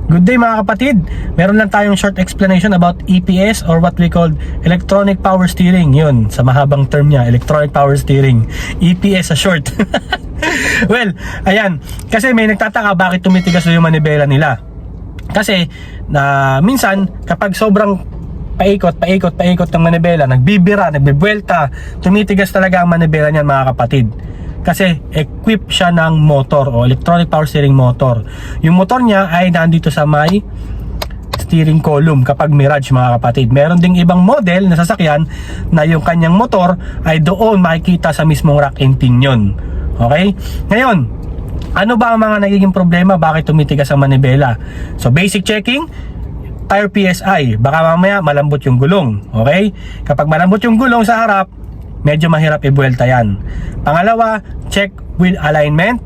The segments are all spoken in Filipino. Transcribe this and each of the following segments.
Good day mga kapatid! Meron lang tayong short explanation about EPS or what we call Electronic Power Steering. Yun, sa mahabang term niya, Electronic Power Steering. EPS sa short. Well, ayan. Kasi may nagtataka bakit tumitigas yung manibela nila. Kasi, minsan, kapag sobrang paikot ng manibela, nagbibira, nagbibuelta, tumitigas talaga ang manibela niyan mga kapatid. Kasi equip siya ng motor o electronic power steering motor. Yung motor niya ay nandito sa may steering column kapag Mirage mga kapatid. Meron ding ibang model na sasakyan na yung kanyang motor ay doon makikita sa mismong rack and pinion. Okay? Ngayon, ano ba ang mga nagiging problema? Bakit tumitigas ang manibela? So basic checking, tire PSI. Baka mamaya malambot yung gulong. Okay? Kapag malambot yung gulong sa harap, medyo mahirap ibuelta yan. Pangalawa, check wheel alignment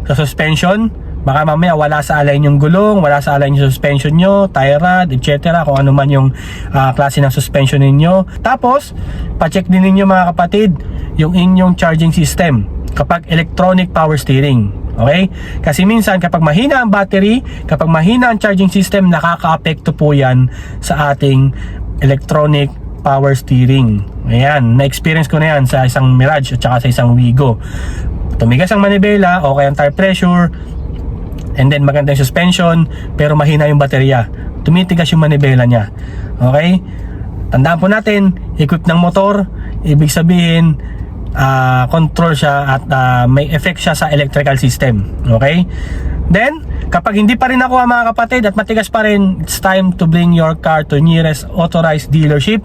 sa suspension. Baka mamaya wala sa align yung gulong, wala sa align yung suspension nyo, tie rod, etc. Kung ano man yung klase ng suspension ninyo. Tapos, pa-check din ninyo mga kapatid yung inyong charging system kapag electronic power steering. Okay? Kasi minsan kapag mahina ang battery, kapag mahina ang charging system, nakaka-apekto po yan sa ating electronic power steering. Ayan, na-experience ko na yan sa isang Mirage at saka sa isang Wigo. Tumigas ang manibela, okay ang tire pressure, and then maganda yung suspension, pero mahina yung baterya. Tumitigas yung manibela niya. Okay? Tandaan po natin, equip ng motor, ibig sabihin, control siya at may effect siya sa electrical system. Okay? Then, kapag hindi pa rin nakuha mga kapatid at matigas pa rin, it's time to bring your car to nearest authorized dealership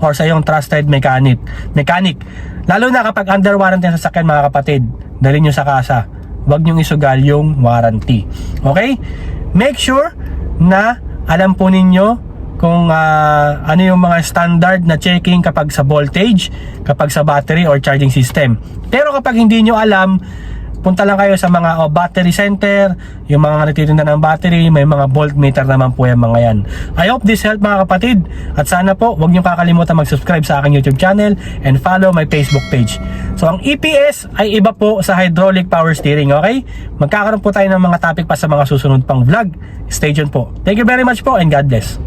or sa iyong trusted mechanic. Lalo na kapag under warranty ang sasakyan mga kapatid, dalhin nyo sa kasa. Huwag nyo isugal yung warranty. Okay? Make sure na alam po ninyo kung ano yung mga standard na checking kapag sa voltage, kapag sa battery or charging system. Pero kapag hindi nyo alam, punta lang kayo sa mga battery center, yung mga nagtitinda ng battery, may mga voltmeter naman po yung mga yan. I hope this helped mga kapatid. At sana po, huwag nyo kakalimutan mag-subscribe sa aking YouTube channel and follow my Facebook page. So, ang EPS ay iba po sa hydraulic power steering, okay? Magkakaroon po tayo ng mga topic pa sa mga susunod pang vlog. Stay tuned po. Thank you very much po and God bless.